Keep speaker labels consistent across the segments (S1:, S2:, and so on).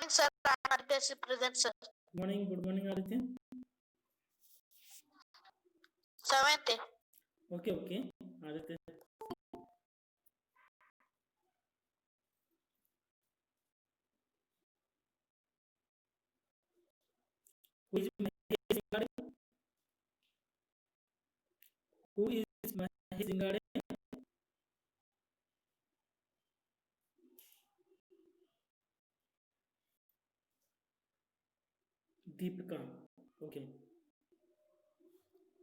S1: sir. I'm Aditya present, sir.
S2: Good morning, Aditya.
S1: 7th.
S2: Okay, Aditya. Who is Mahesh Zingade? Who is Mahesh Zingade? Deepika. Okay.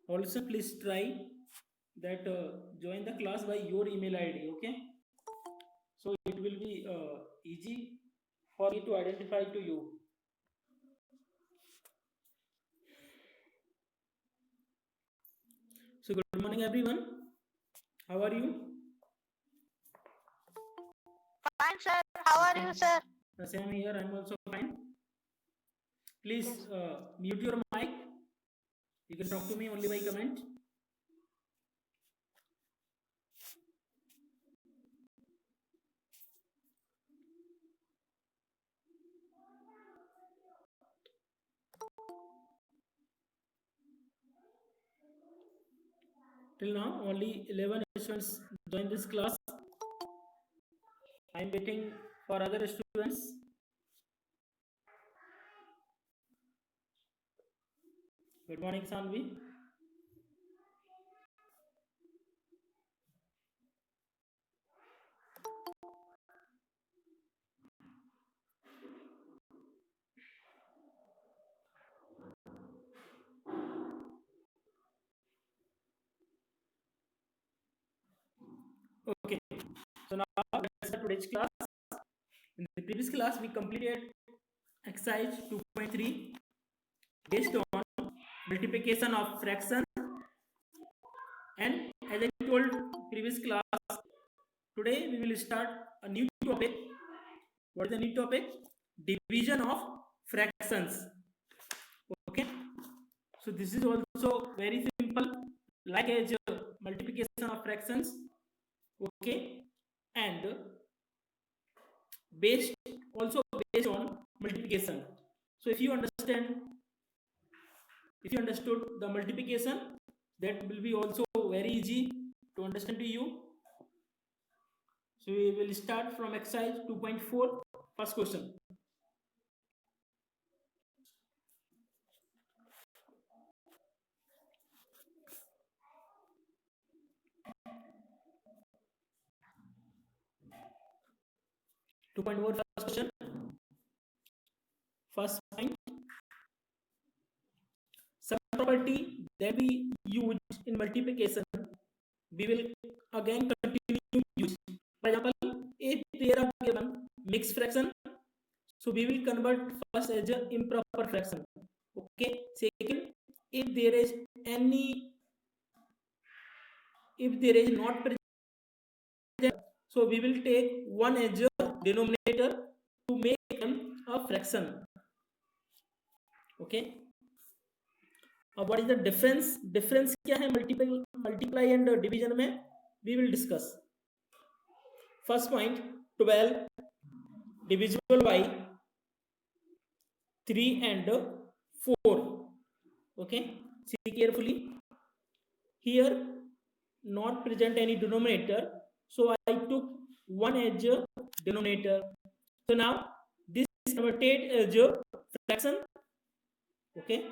S2: Also, please try that join the class by your email ID. Okay. So it will be easy for me to identify to you. So good morning, everyone. How are you?
S1: Fine, sir. How are you, sir?
S2: Same here. I'm also fine. Please mute your mic. You can talk to me only by comment. Till now, only 11 students join this class. I am waiting for other students. Good morning, Sanvi. Okay, so now let's start today's class. In the previous class, we completed exercise 2.3 based on multiplication of fraction. And as I told previous class, today we will start a new topic. What is the new topic? Division of fractions. Okay, so this is also very simple, like as multiplication of fractions. Okay, and based on multiplication. So if you understood the multiplication, that will be also very easy to understand to you. So we will start from exercise 2.4. First question. First question. First point. Some property that we use in multiplication, we will again continue to use. For example, if there are given mixed fraction, so we will convert first as an improper fraction. Okay. Second, if there is not present, so we will take one as a denominator to make them a fraction. Okay. What is the difference? Difference क्या है multiply and division में? We will discuss. First point, 12 divisible by 3 and 4. Okay, see carefully. Here not present any denominator, so I took one as a denominator. So now this is converted as a fraction. Okay.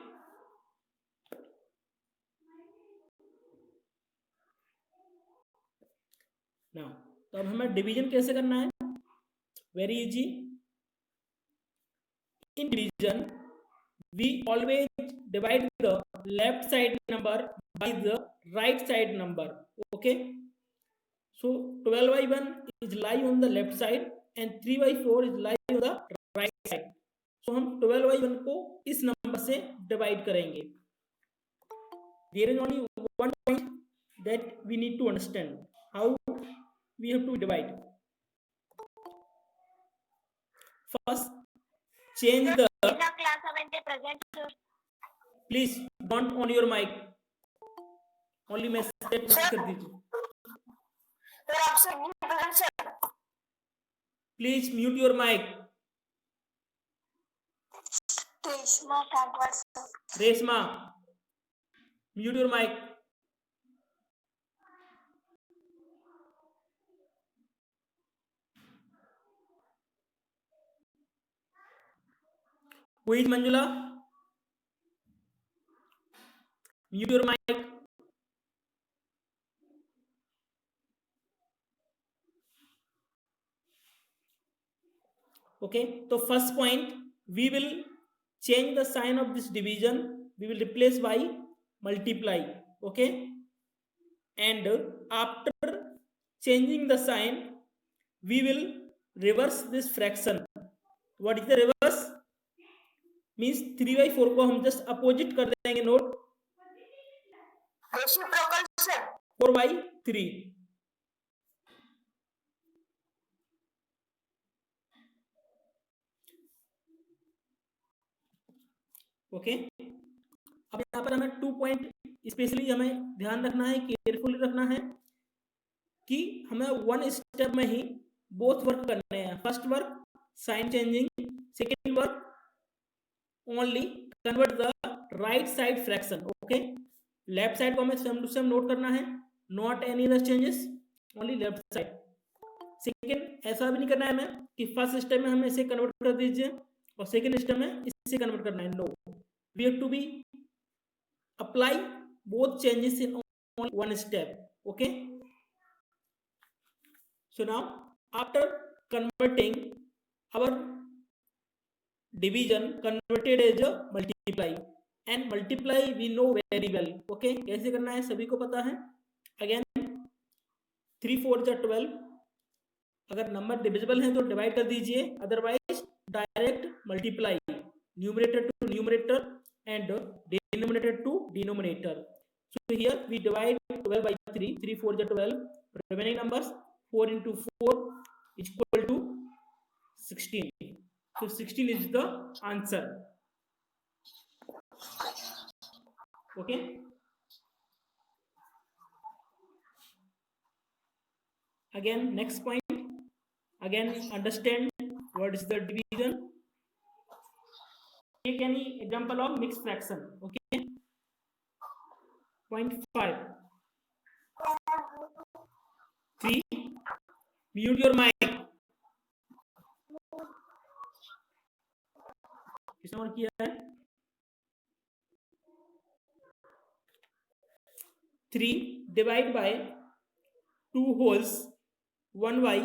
S2: Now तो अब हमें division कैसे करना है? Very easy. In division, we always divide the left side number by the right side number. Okay. So 12 by 1 is lie on the left side and 3 by 4 is lie on the right side. So हम 12 by 1 को इस number से divide करेंगे. There is only one point that we need to understand how we have to divide. First, change the. Please don't on your mic. Only message कर दीजिए. Please mute your mic. Reshma, mute your mic. Who is Manjula? Mute your mic. Okay, so first point, we will change the sign of this division. We will replace by multiply. Okay, and after changing the sign, we will reverse this fraction. What is the reverse? Means 3/4 को हम just opposite कर देंगे. Note 4/3. Okay, अब यहाँ पर हमें 2 point specially हमें ध्यान रखना है, केयरफुली रखना है कि हमें 1 स्टेप में ही बोथ वर्क करने हैं. First work sign changing, second work only convert the right side fraction. Okay, left side को हमें सेम टू सेम नोट करना है, not any other changes, only left side. Second, ऐसा भी नहीं करना है हमें कि फर्स्ट स्टेप में हमें इसे कन्वर्ट कर दीजिए और सेकेंड स्टेप में इसे कन्वर्ट करना है. No, we have to be apply both changes in only one step. Okay, so now after converting our division converted as a multiply, and multiply we know very well. Okay, कैसे करना है सभी को पता है. Again 3 4 जा 12. अगर number divisible है तो डिवाइड कर दीजिए, otherwise direct multiply, numerator to numerator and denominator to denominator. So here we divide 12 by 3. 3 4 is 12. Remaining numbers 4 into 4 is equal to 16. So 16 is the answer. Okay. Again, next point. Again, understand what is the division. Take any example of mixed fraction. Okay. Point 5. 3. Mute your mic. किसने और किया है? 3 divide by 2 wholes 1 by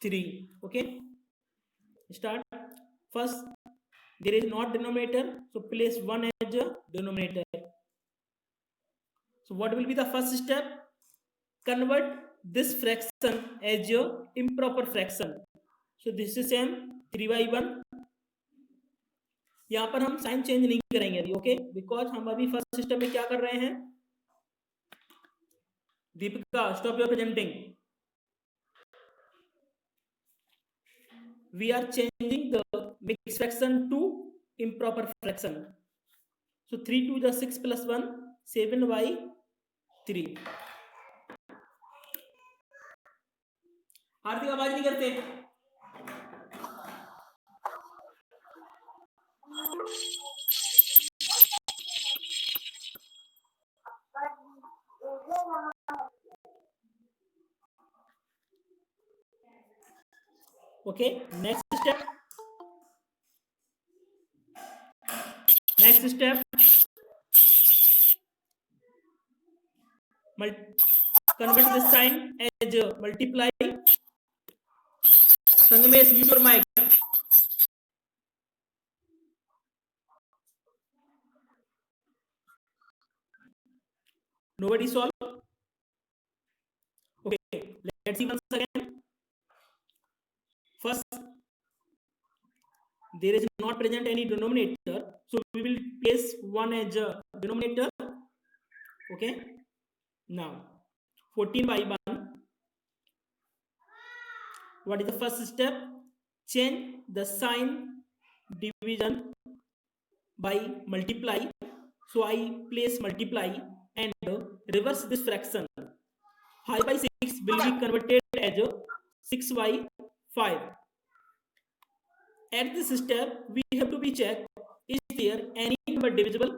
S2: 3. Okay. Start. First, there is not denominator, so place 1 as a denominator. So what will be the first step? Convert this fraction as your improper fraction. So this is same 3/1. यहाँ पर हम sign change नहीं करेंगे अभी. Okay, because हम अभी first step में क्या कर रहे हैं. Deepika, stop your presenting. We are changing the mixed fraction to improper fraction. So 3 2 is 6 plus 1, 7 by 3. आरती आवाज नहीं करते. Okay, next step. Convert this sign as multiply. Sangamesh, mute your mic. Nobody solve? Okay, let's see once again. First, there is not present any denominator, so we will place 1 as a denominator. Okay, now 14 by 1. What is the first step? Change the sign division by multiply. So I place multiply and reverse this fraction. 5 by 6 will be converted as 6 by 5. At this step, we have to be check Is there any number divisible?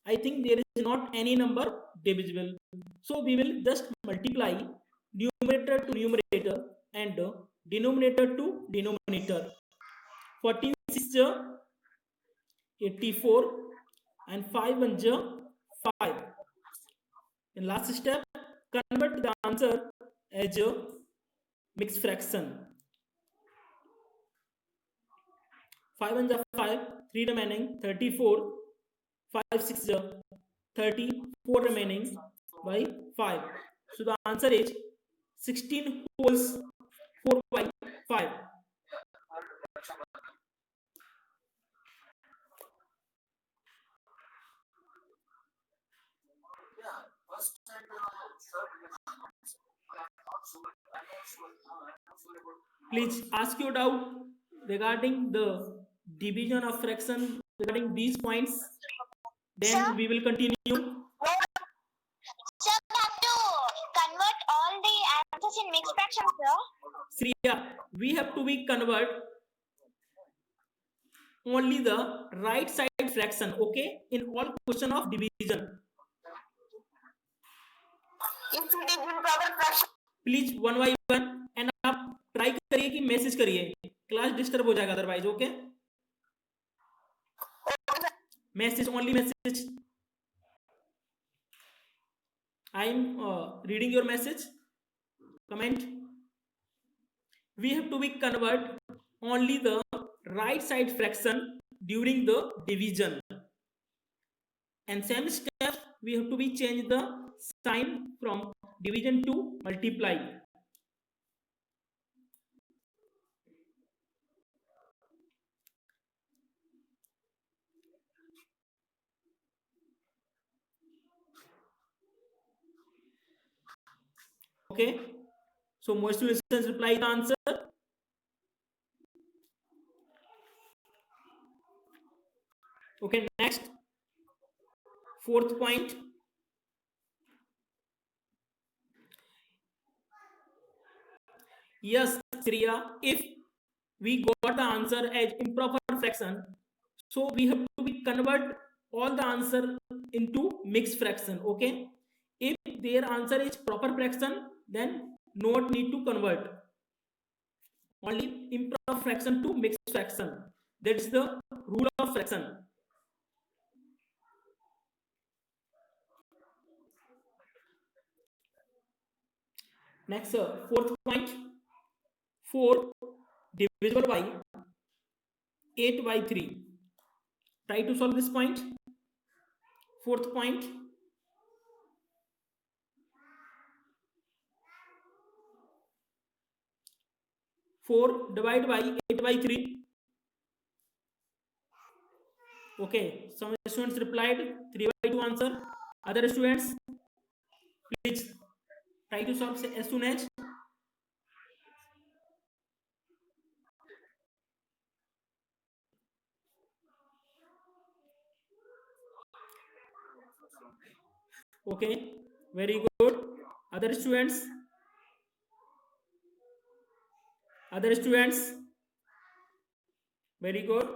S2: I think there is not any number divisible. So we will just multiply numerator to numerator and denominator to denominator. 14 6 84 and 5 1 5. In last step, convert the answer as a mixed fraction. 5 1 5, 3 remaining, 34, 5 6 34 remaining by 5. So the answer is 16 wholes 4 by 5. Please ask your doubt regarding the division of fraction regarding these points. Then
S1: Sir?
S2: we will continue.
S1: Sir, we have to convert all the answers in mixed fractions, sir.
S2: Sriya, we have to be convert only the right side fraction, okay, in all question of division.
S1: If it is improper fraction.
S2: Please one by one and आप try करिए कि message करिए, class disturb हो जाएगा otherwise. Okay, message only message. I am reading your message. Comment. We have to be convert only the right side fraction during the division. And same step we have to be change the sign from division to multiply. Okay, so most students reply the answer. Okay, next, fourth point. Yes, Sriya, if we got the answer as improper fraction, so we have to be convert all the answer into mixed fraction. Okay, if their answer is proper fraction, then not need to convert, only improper fraction to mixed fraction. That's the rule of fraction. Next, fourth point, 4 divisible by 8 by 3. Try to solve this point. Fourth point, 4 divided by 8 by 3. Okay, some students replied 3 by 2 answer. Other students, please try to solve as soon as. Okay, very good. Other students, very good.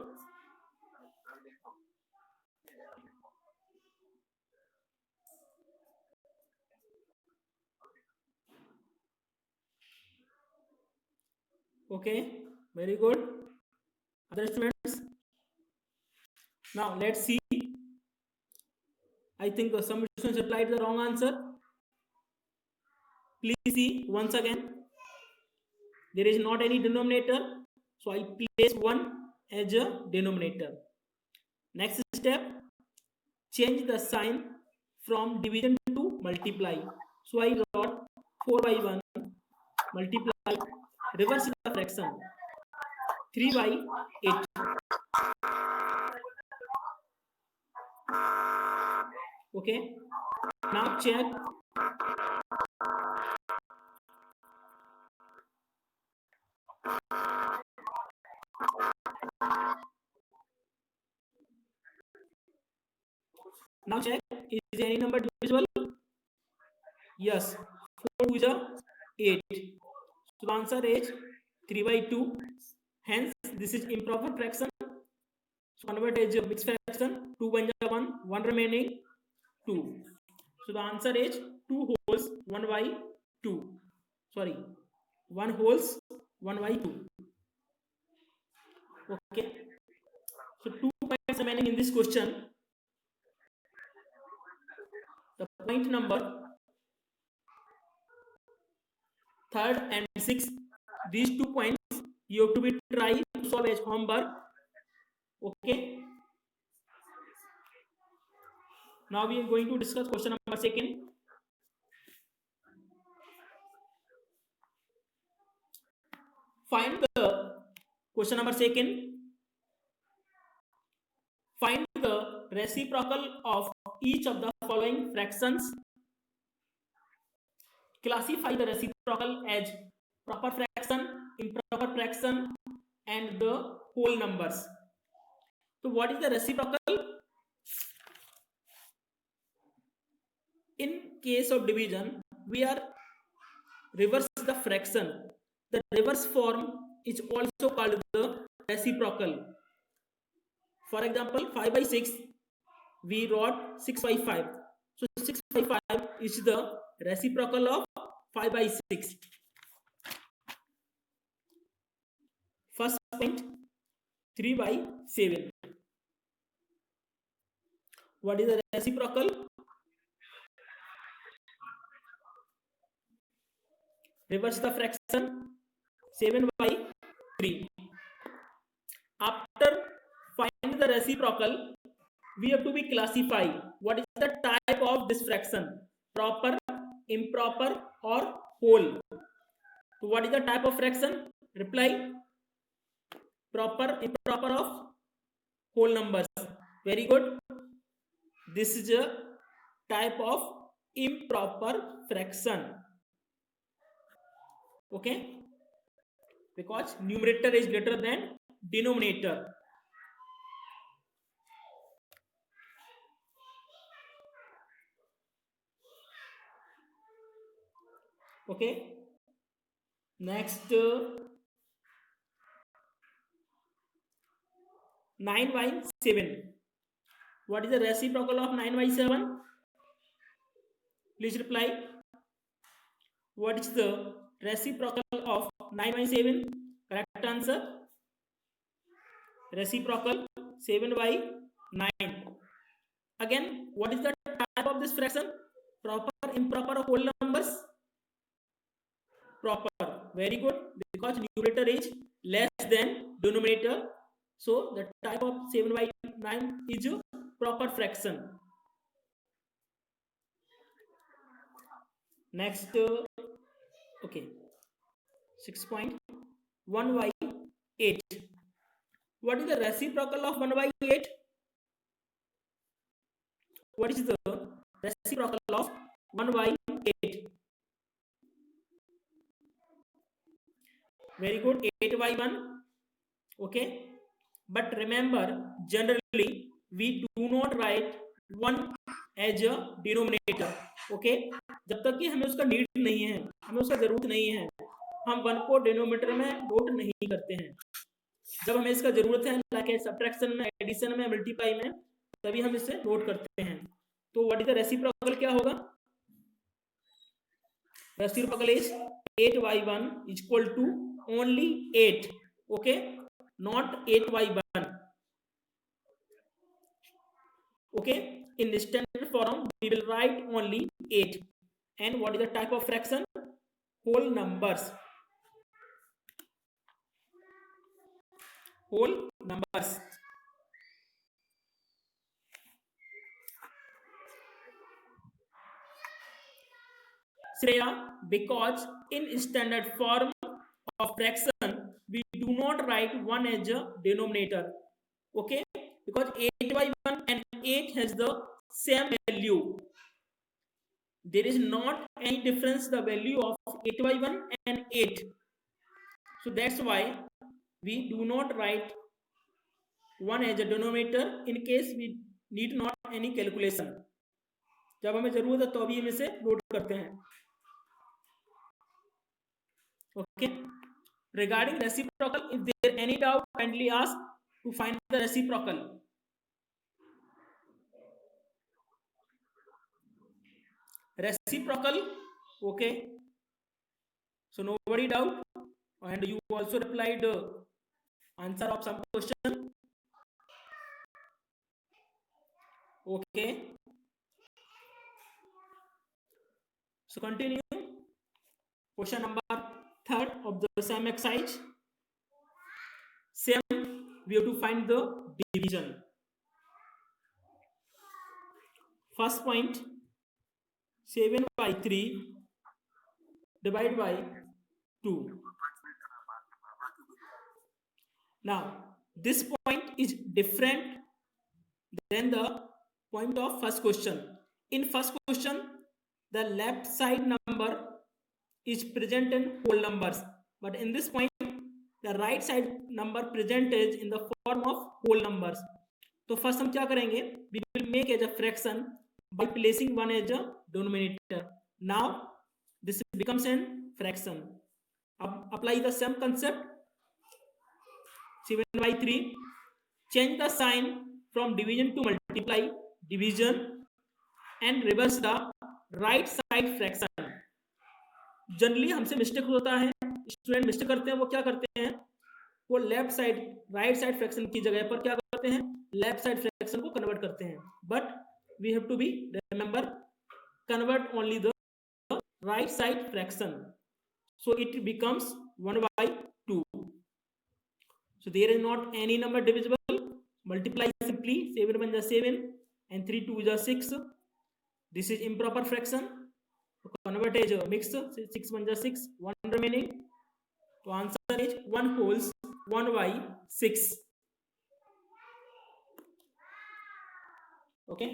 S2: Okay, very good. Other students, now let's see. I think some students applied the wrong answer. Please see once again. There is not any denominator, so I place 1 as a denominator. Next step, change the sign from division to multiply. So I wrote 4 by 1 multiply, reverse the fraction, 3 by 8. Okay, now check. Now check, is any number divisible? Yes, 4 2 is 8. So the answer is 3 by 2. Hence, this is improper fraction. So convert as a mixed fraction. 2 1 1, 1 remaining 2. So the answer is 2 wholes 1 by 2. Sorry, 1 wholes 1 by 2. Okay. So 2 points remaining in this question. The point number 3rd and 6th, these 2 points you have to be try to solve as homework. Okay. Now we are going to discuss question number 2nd. Find the question number 2nd. Find the reciprocal of each of the following fractions. Classify the reciprocal as proper fraction, improper fraction, and the whole numbers. So what is the reciprocal? In case of division, we are reverse the fraction. The reverse form is also called the reciprocal. For example, 5 by 6, we wrote 6 by 5. So 6 by 5 is the reciprocal of 5 by 6. First point, 3 by 7. What is the reciprocal? Reverse the fraction, 7 by 3. After finding the reciprocal, we have to be classify what is the type of this fraction, proper, improper, or whole. So what is the type of fraction? Reply, proper, improper of whole numbers. Very good. This is a type of improper fraction. Okay, because numerator is greater than denominator. Okay, next 9 by 7. What is the reciprocal of 9 by 7? Please reply. What is the reciprocal of 9 by 7? Correct answer. Reciprocal 7 by 9. Again, what is the type of this fraction? Proper, improper, or whole numbers? Proper. Very good. Because numerator is less than denominator. So the type of 7 by 9 is a proper fraction. Next, okay, 6.1 by 8. What is the reciprocal of 1 by 8? What is the reciprocal of 1 by 8? Very good, 8 by 1. Okay, but remember, generally we do not write 1 as a denominator. Okay, जब तक कि हमें उसका need नहीं है, हमें उसका जरूरत नहीं है, हम 1 को डिनोमिनेटर में नोट नहीं करते हैं. जब हमें इसका जरूरत है, लाइक सब्ट्रैक्शन में, एडिशन में, मल्टीप्लाई में, तभी हम इसे नोट करते हैं. तो व्हाट इज द रेसिप्रोकल क्या होगा? Reciprocal is 8 by 1 is equal to only 8. Okay, not 8 by 1. Okay, in the standard form we will write only 8. And what is the type of fraction? Whole numbers. Whole numbers. Shreya, because in standard form of fraction we do not write 1 as a denominator. Okay, because 8 by 1 and 8 has the same value. There is not any difference the value of 8 by 1 and 8. So that's why we do not write 1 as a denominator in case we need not any calculation. जब हमें जरूरत है तो अभी हम इसे note करते हैं. Okay, regarding reciprocal, if there any doubt kindly ask. to find the reciprocal. Reciprocal, okay. So nobody doubt, and you also replied answer of some question. Okay. So continue. Question number third of the same exercise. Same, we have to find the division. First point, 7 by 3 divided by 2. Now, this point is different than the point of first question. In first question, the left side number is present in whole numbers, but in this point, the right side number present is in the form of whole numbers. तो first हम क्या करेंगे, we will make as a fraction by placing one as a denominator. Now this becomes an fraction. अब apply the same concept. 7 by 3, change the sign from division to multiply, division, and reverse the right side fraction. Generally हमसे mistake होता है, student mistake करते हैं, वो क्या करते हैं, वो left side right side fraction की जगह पर क्या करते हैं, लेफ्ट साइड फ्रैक्शन को कन्वर्ट करते हैं. But we have to be remember, convert only the right side fraction, so it becomes 1 by 2. So there is not any number divisible. Multiply simply, 7 1 is 7 and 3 2 is 6. This is improper fraction. Convert as a mix, 6 1 is 6, 1 remaining. So answer is 1 wholes 1 by 6. Okay.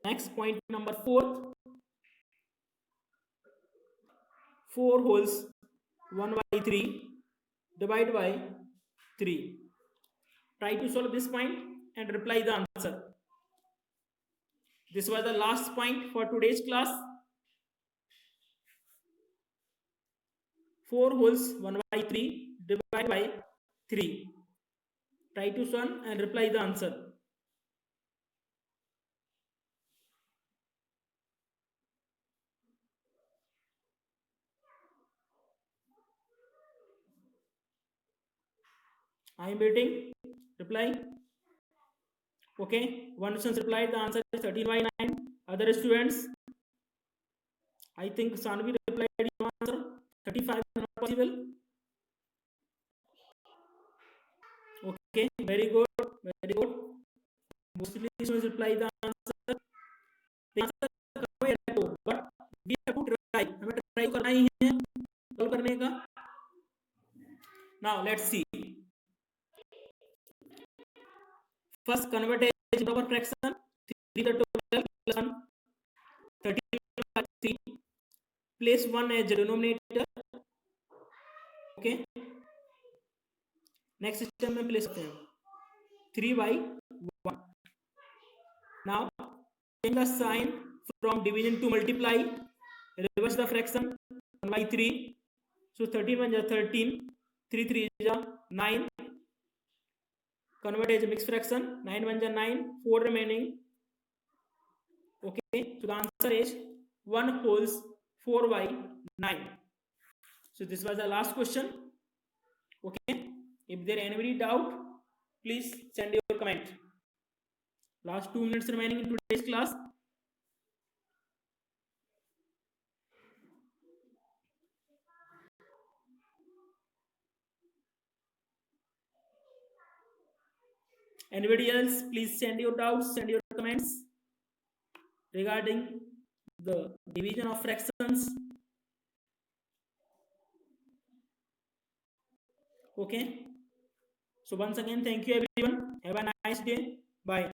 S2: Next point number 4. 4 wholes 1 by 3 divided by 3. Try to solve this point and reply the answer. This was the last point for today's class. 4 wholes 1 by 3 divided by 3. Try to solve and reply the answer. I am waiting. Reply. Okay, one student replied the answer is 13 by 9. Other students, I think Sanvi replied your answer 35 is not possible. Okay, very good, very good. Mostly students reply the answer. The answer correct हो, but we have to try. हमें try करना ही है, solve करने का. Now let's see. First convert as improper fraction, 3 to 12 plus 1, 13 by 3. Place 1 as denominator. Okay. Next step में place करते हैं 3 by 1. Now change the sign from division to multiply. Reverse the fraction, 1 by 3. So 13 1 is 13, 3 3 is 9. Convert as a mixed fraction, 9 1 is 9, 4 remaining. Okay, so the answer is 1 wholes 4 by 9. So this was the last question. Okay, if there any doubt, please send your comment. Last 2 minutes remaining in today's class. Anybody else, please send your doubts, send your comments regarding the division of fractions. Okay, so once again, thank you everyone. Have a nice day. Bye.